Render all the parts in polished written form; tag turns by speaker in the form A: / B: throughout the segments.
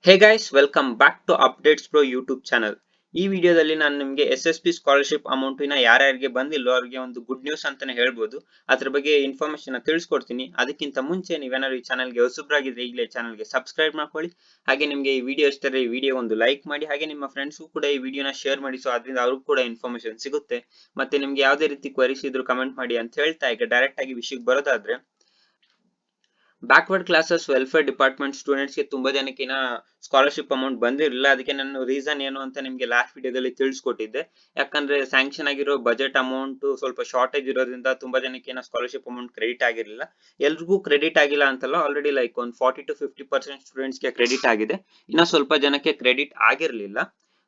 A: Hey guys, welcome back to updates pro YouTube channel. ಈ ವಿಡಿಯೋದಲ್ಲಿ ನಾನು ನಿಮಗೆ SSP ಸ್ಕಾಲರ್ಶಿಪ್ ಅಮೌಂಟಿನ ಯಾರ್ಯಾರಿಗೆ ಬಂದಿಲ್ಲೋ ಅವ್ರಿಗೆ ಒಂದು ಗುಡ್ ನ್ಯೂಸ್ ಅಂತಾನೆ ಹೇಳ್ಬೋದು. ಅದ್ರ ಬಗ್ಗೆ ಇನ್ಫಾರ್ಮೇಶನ್ ತಿಳಿಸ್ಕೊಡ್ತೀನಿ. ಅದಕ್ಕಿಂತ ಮುಂಚೆ ನೀವೇನಾದ್ರು ಈ ಚಾನಲ್ಗೆ ಹೊಸಬ್ರಾಗಿದ್ರೆ ಈಗಲೇ ಚಾನಲ್ಗೆ ಸಬ್ಸ್ಕ್ರೈಬ್ ಮಾಡ್ಕೊಳ್ಳಿ. ಹಾಗೆ ನಿಮಗೆ ಈ ವಿಡಿಯೋ ಇಷ್ಟ ಈ ವಿಡಿಯೋ ಒಂದು ಲೈಕ್ ಮಾಡಿ. ಹಾಗೆ ನಿಮ್ಮ ಫ್ರೆಂಡ್ಸ್ಗೂ ಕೂಡ ಈ ವಿಡಿಯೋನ ಶೇರ್ ಮಾಡಿ, ಸೊ ಅದರಿಂದ ಅವ್ರಿಗೂ ಕೂಡ ಇನ್ಫಾರ್ಮೇಶನ್ ಸಿಗುತ್ತೆ. ಮತ್ತೆ ನಿಮ್ಗೆ ಯಾವುದೇ ರೀತಿ ಕ್ವರೀಸ್ ಇದ್ರು ಕಮೆಂಟ್ ಮಾಡಿ ಅಂತ ಹೇಳ್ತಾ ಈಗ ಡೈರೆಕ್ಟ್ ಆಗಿ ವಿಷಯಕ್ಕೆ ಬರೋದಾದ್ರೆ, ಬ್ಯಾಕ್ವರ್ಡ್ ಕ್ಲಾಸಸ್ ವೆಲ್ಫೇರ್ ಡಿಪಾರ್ಟ್ಮೆಂಟ್ ಸ್ಟೂಡೆಂಟ್ಸ್ಗೆ ತುಂಬಾ ಜನಕ್ಕೆ ಸ್ಕಾಲರ್ಶಿಪ್ ಅಮೌಂಟ್ ಬಂದಿರಲಿಲ್ಲ. ಅದಕ್ಕೆ ನಾನು ರೀಸನ್ ಏನು ಅಂತ ನಿಮಗೆ ಲಾಸ್ಟ್ ವಿಡಿಯೋದಲ್ಲಿ ತಿಳಿಸ್ಕೊಟ್ಟಿದ್ದೆ. ಯಾಕಂದ್ರೆ ಸ್ಯಾಂಕ್ಷನ್ ಆಗಿರೋ ಬಜೆಟ್ ಅಮೌಂಟ್ ಸ್ವಲ್ಪ ಶಾರ್ಟೇಜ್ ಇರೋದ್ರಿಂದ ತುಂಬಾ ಜನಕ್ಕೆ ಸ್ಕಾಲರ್ಶಿಪ್ ಅಮೌಂಟ್ ಕ್ರೆಡಿಟ್ ಆಗಿರಲಿಲ್ಲ. ಎಲ್ರಿಗೂ ಕ್ರೆಡಿಟ್ ಆಗಿಲ್ಲ ಅಂತಲ್ಲ, ಆಲ್ರೆಡಿ ಲೈಕ್ ಒಂದು 40 to 50% ಸ್ಟೂಡೆಂಟ್ಸ್ಗೆ ಕ್ರೆಡಿಟ್ ಆಗಿದೆ. ಇನ್ನ ಸ್ವಲ್ಪ ಜನಕ್ಕೆ ಕ್ರೆಡಿಟ್ ಆಗಿರಲಿಲ್ಲ.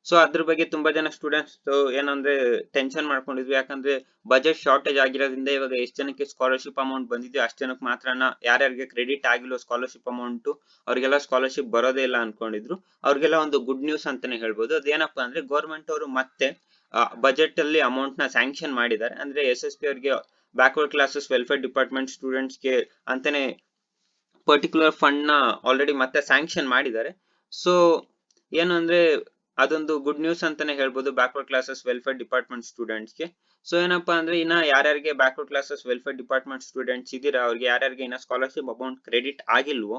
A: ಸೊ ಅದ್ರ ಬಗ್ಗೆ ತುಂಬಾ ಜನ ಸ್ಟೂಡೆಂಟ್ಸ್ ಏನಂದ್ರೆ ಟೆನ್ಷನ್ ಮಾಡ್ಕೊಂಡಿದ್ವಿ. ಯಾಕಂದ್ರೆ ಬಜೆಟ್ ಶಾರ್ಟೇಜ್ ಆಗಿರೋದ್ರಿಂದ ಇವಾಗ ಎಷ್ಟು ಜನಕ್ಕೆ ಸ್ಕಾಲರ್ಶಿಪ್ ಅಮೌಂಟ್ ಬಂದಿದೆಯೋ ಅಷ್ಟು ಜನಕ್ಕೆ ಮಾತ್ರ, ಯಾರ್ಯಾರಿಗೆ ಕ್ರೆಡಿಟ್ ಆಗಿಲ್ಲ ಸ್ಕಾಲರ್ಶಿಪ್ ಅಮೌಂಟ್ ಅವ್ರಿಗೆಲ್ಲ ಸ್ಕಾಲರ್ಶಿಪ್ ಬರೋದೇ ಇಲ್ಲ ಅನ್ಕೊಂಡಿದ್ರು. ಅವ್ರಿಗೆಲ್ಲ ಒಂದು ಗುಡ್ ನ್ಯೂಸ್ ಅಂತಾನೆ ಹೇಳ್ಬೋದು. ಅದೇನಪ್ಪಾ ಅಂದ್ರೆ ಗೌರ್ಮೆಂಟ್ ಅವರು ಮತ್ತೆ ಬಜೆಟ್ ಅಲ್ಲಿ ಅಮೌಂಟ್ ನ ಸ್ಯಾಂಕ್ಷನ್ ಮಾಡಿದ್ದಾರೆ. ಅಂದ್ರೆ SSP ಅವರಿಗೆ ಬ್ಯಾಕ್ವರ್ಡ್ ಕ್ಲಾಸಸ್ ವೆಲ್ಫೇರ್ ಡಿಪಾರ್ಟ್ಮೆಂಟ್ ಸ್ಟೂಡೆಂಟ್ಸ್ಗೆ ಅಂತಾನೆ ಪರ್ಟಿಕ್ಯುಲರ್ ಫಂಡ್ ನ ಆಲ್ರೆಡಿ ಮತ್ತೆ ಸ್ಯಾಂಕ್ಷನ್ ಮಾಡಿದ್ದಾರೆ. ಸೊ ಏನು ಅಂದ್ರೆ ಅದೊಂದು ಗುಡ್ ನ್ಯೂಸ್ ಅಂತಾನೆ ಹೇಳ್ಬೋದು ಬ್ಯಾಕ್ವರ್ಡ್ ಕ್ಲಾಸಸ್ ವೆಲ್ಫೇರ್ ಡಿಪಾರ್ಟ್ಮೆಂಟ್ ಸ್ಟೂಡೆಂಟ್ಸ್ಗೆ. ಸೊ ಏನಪ್ಪಾ ಅಂದ್ರೆ ಇನ್ನ ಯಾರ್ಯಾರಿಗೆ backward classes welfare department students ಇದೀರಾ, ಅವ್ರಿಗೆ ಯಾರ್ಯಾರಿಗೆ ಇನ್ನ ಸ್ಕಾಲರ್ಶಿಪ್ ಅಮೌಂಟ್ ಕ್ರೆಡಿಟ್ ಆಗಿಲ್ವೋ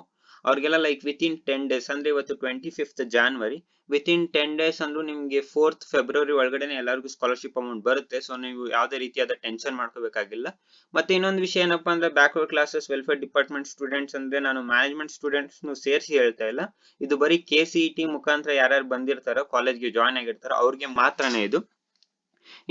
A: ಅವ್ರಿಗೆಲ್ಲ ಲೈಕ್ ವಿತಿನ್ 10 days, ಅಂದ್ರೆ ಇವತ್ತು 25th January, ವಿತಿನ್ 10 days ಅಂದ್ರೂ ನಿಮ್ಗೆ 4th February ಒಳಗಡೆನೆ ಎಲ್ಲರಿಗೂ ಸ್ಕಾಲರ್ಶಿಪ್ ಅಮೌಂಟ್ ಬರುತ್ತೆ. ಸೊ ನೀವು ಯಾವುದೇ ರೀತಿಯಾದ ಟೆನ್ಷನ್ ಮಾಡ್ಕೋಬೇಕಾಗಿಲ್ಲ. ಮತ್ತೆ ಇನ್ನೊಂದು ವಿಷಯ ಏನಪ್ಪಾ ಅಂದ್ರೆ backward classes welfare department students ಅಂದ್ರೆ ನಾನು ಮ್ಯಾನೇಜ್ಮೆಂಟ್ ಸ್ಟೂಡೆಂಟ್ಸ್ ಸೇರಿಸಿ ಹೇಳ್ತಾ ಇಲ್ಲ. ಇದು ಬರೀ KCET ಮುಖಾಂತರ ಯಾರ್ಯಾರು ಬಂದಿರ್ತಾರೋ, ಕಾಲೇಜ್ಗೆ ಜಾಯ್ನ್ ಆಗಿರ್ತಾರೋ ಅವ್ರಿಗೆ ಮಾತ್ರನೇ ಇದು.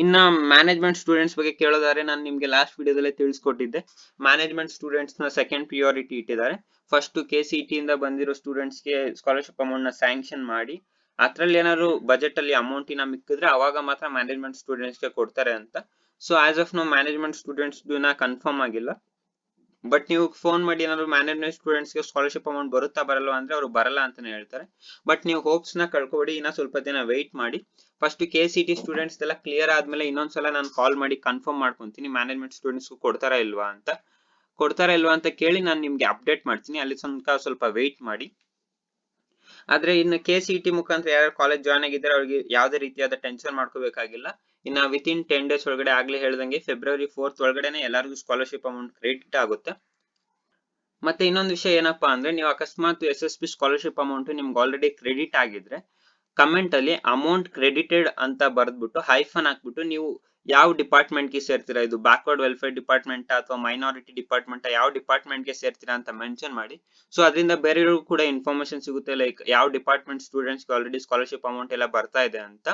A: ಇನ್ನ ಮ್ಯಾನೇಜ್ಮೆಂಟ್ ಸ್ಟೂಡೆಂಟ್ಸ್ ಬಗ್ಗೆ ಕೇಳೋದಾದ್ರೆ, ನಾನು ನಿಮ್ಗೆ ಲಾಸ್ಟ್ ವಿಡಿಯೋದಲ್ಲೇ ತಿಳಿಸ್ಕೊಟ್ಟಿದ್ದೆ. ಮ್ಯಾನೇಜ್ಮೆಂಟ್ ಸ್ಟೂಡೆಂಟ್ಸ್ ನ ಸೆಕೆಂಡ್ ಪ್ರಿಯಾರಿಟಿ ಇಟ್ಟಿದ್ದಾರೆ. ಫಸ್ಟ್ KCET ಇಂದ ಬಂದಿರೋ ಸ್ಟೂಡೆಂಟ್ಸ್ಗೆ ಸ್ಕಾಲರ್ಶಿಪ್ ಅಮೌಂಟ್ ನ ಸ್ಯಾಂಕ್ಷನ್ ಮಾಡಿ ಅದ್ರಲ್ಲಿ ಏನಾದ್ರು ಬಜೆಟ್ ಅಲ್ಲಿ ಅಮೌಂಟ್ ಇನ್ನ ಮಿಕ್ಕಿದ್ರೆ ಅವಾಗ ಮಾತ್ರ ಮ್ಯಾನೇಜ್ಮೆಂಟ್ ಸ್ಟೂಡೆಂಟ್ಸ್ಗೆ ಕೊಡ್ತಾರೆ ಅಂತ. So as of now management students confirm ಆಗಿಲ್ಲ. ಬಟ್ ನೀವು ಫೋನ್ ಮಾಡಿ ಏನಾದ್ರು ಮ್ಯಾನೇಜ್ಮೆಂಟ್ ಸ್ಟೂಡೆಂಟ್ಸ್ಗೆ ಸ್ಕಾಲರ್ಶಿಪ್ ಅಮೌಂಟ್ ಬರುತ್ತಾ ಬರಲ್ವಾ ಅಂದ್ರೆ ಅವರು ಬರಲ್ಲ ಅಂತಾನೆ ಹೇಳ್ತಾರೆ. ಬಟ್ ನೀವು ಹೋಪ್ಸ್ ನ ಕಳ್ಕೊಬೇಡಿ, ಇನ್ನ ಸ್ವಲ್ಪ ದಿನ ವೆಯ್ಟ್ ಮಾಡಿ. ಫಸ್ಟ್ KCET ಸ್ಟೂಡೆಂಟ್ಸ್ ಎಲ್ಲ ಕ್ಲಿಯರ್ ಆದ್ಮೇಲೆ ಇನ್ನೊಂದ್ಸಲ ನಾನು ಕಾಲ್ ಮಾಡಿ ಕನ್ಫರ್ಮ್ ಮಾಡ್ಕೊಂತೀನಿ ಮ್ಯಾನೇಜ್ಮೆಂಟ್ ಸ್ಟೂಡೆಂಟ್ಸ್ ಕೊಡ್ತಾರಾ ಇಲ್ವಾ ಅಂತ ಕೇಳಿ ನಾನು ನಿಮ್ಗೆ ಅಪ್ಡೇಟ್ ಮಾಡ್ತೀನಿ. ಅಲ್ಲಿ ತನಕ ಸ್ವಲ್ಪ ವೆಯ್ಟ್ ಮಾಡಿ. ಆದ್ರೆ ಇನ್ನು KCET ಮುಖಾಂತರ ಯಾರು ಕಾಲೇಜ್ ಜಾಯ್ನ್ ಆಗಿದ್ದಾರೆ ಅವ್ರಿಗೆ ಯಾವುದೇ ರೀತಿಯಾದ ಟೆನ್ಷನ್ ಮಾಡ್ಕೋಬೇಕಾಗಿಲ್ಲ. ಇನ್ನ ವಿತಿನ್ 10 days ಒಳಗಡೆ, ಆಗ್ಲೇ ಹೇಳ್ದಂಗೆ February 4th ಒಳಗಡೆನೆ ಎಲ್ಲರಿಗೂ ಸ್ಕಾಲರ್ಶಿಪ್ ಅಮೌಂಟ್ ಕ್ರೆಡಿಟ್ ಆಗುತ್ತೆ. ಮತ್ತೆ ಇನ್ನೊಂದು ವಿಷಯ ಏನಪ್ಪಾ ಅಂದ್ರೆ, ನೀವು ಅಕಸ್ಮಾತ್ SSP ಸ್ಕಾಲರ್ಶಿಪ್ ಅಮೌಂಟ್ ನಿಮ್ಗೆ ಆಲ್ರೆಡಿ ಕ್ರೆಡಿಟ್ ಆಗಿದ್ರೆ ಕಮೆಂಟ್ ಅಲ್ಲಿ ಅಮೌಂಟ್ ಕ್ರೆಡಿಟೆಡ್ ಅಂತ ಬರೆದ್ಬಿಟ್ಟು ಹೈಫನ್ ಹಾಕ್ಬಿಟ್ಟು ನೀವು ಯಾವ ಡಿಪಾರ್ಟ್ಮೆಂಟ್ ಗೆ ಸೇರ್ತೀರಾ, ಇದು ಬ್ಯಾಕ್ವರ್ಡ್ ವೆಲ್ಫೇರ್ ಡಿಪಾರ್ಟ್ಮೆಂಟ್ ಅಥವಾ ಮೈನಾರಿಟಿ ಡಿಪಾರ್ಟ್ಮೆಂಟ್, ಯಾವ ಡಿಪಾರ್ಟ್ಮೆಂಟ್ ಗೆ ಸೇರ್ತೀರಾ ಅಂತ ಮೆನ್ಷನ್ ಮಾಡಿ. ಸೊ ಅದರಿಂದ ಬೇರೆಯವ್ರಿಗೂ ಕೂಡ ಇನ್ಫಾರ್ಮೇಶನ್ ಸಿಗುತ್ತೆ, ಲೈಕ್ ಯಾವ department students already scholarship amount ಎಲ್ಲ ಬರ್ತಾ ಇದೆ ಅಂತ.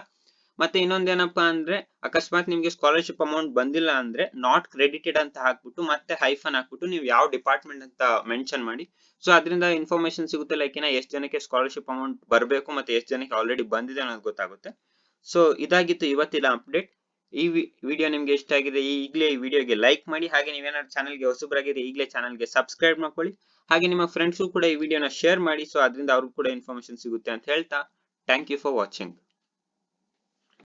A: ಮತ್ತೆ ಇನ್ನೊಂದೇನಪ್ಪಾ ಅಂದ್ರೆ, ಅಕಸ್ಮಾತ್ ನಿಮ್ಗೆ ಸ್ಕಾಲರ್ಶಿಪ್ ಅಮೌಂಟ್ ಬಂದಿಲ್ಲ ಅಂದ್ರೆ ನಾಟ್ ಕ್ರೆಡಿಟೆಡ್ ಅಂತ ಹಾಕ್ಬಿಟ್ಟು ಮತ್ತೆ ಹೈಫನ್ ಹಾಕ್ಬಿಟ್ಟು ನೀವು ಯಾವ ಡಿಪಾರ್ಟ್ಮೆಂಟ್ ಅಂತ ಮೆನ್ಷನ್ ಮಾಡಿ. ಸೊ ಅದರಿಂದ ಇನ್ಫಾರ್ಮೇಶನ್ ಸಿಗುತ್ತೆ, ಲೈಕ್ ಎಷ್ಟು ಜನಕ್ಕೆ ಸ್ಕಾಲರ್ಶಿಪ್ ಅಮೌಂಟ್ ಬರಬೇಕು ಮತ್ತೆ ಎಷ್ಟು ಜನಕ್ಕೆ ಆಲ್ರೆಡಿ ಬಂದಿದೆ ಅನ್ನೋದು ಗೊತ್ತಾಗುತ್ತೆ. ಸೊ ಇದಾಗಿತ್ತು ಇವತ್ತಿನ ಅಪ್ಡೇಟ್. ಈ ವಿಡಿಯೋ ನಿಮ್ಗೆ ಇಷ್ಟ ಆಗಿದೆ ಈಗಲೇ ಈ ವಿಡಿಯೋಗೆ ಲೈಕ್ ಮಾಡಿ. ಹಾಗೆ ನೀವೇನಾದ್ರು ಚಾನಲ್ಗೆ ಹೊಸಬರಾಗಿದೆ ಈಗಲೇ ಚಾನಲ್ಗೆ ಸಬ್ಸ್ಕ್ರೈಬ್ ಮಾಡ್ಕೊಳ್ಳಿ. ಹಾಗೆ ನಿಮ್ಮ ಫ್ರೆಂಡ್ಸ್ಗೂ ಕೂಡ ಈ ವಿಡಿಯೋನ ಶೇರ್ ಮಾಡಿ, ಸೊ ಅದರಿಂದ ಅವ್ರಿಗೂ ಕೂಡ ಇನ್ಫಾರ್ಮೇಶನ್ ಸಿಗುತ್ತೆ ಅಂತ ಹೇಳ್ತಾ ಥ್ಯಾಂಕ್ ಯು ಫಾರ್ ವಾಚಿಂಗ್.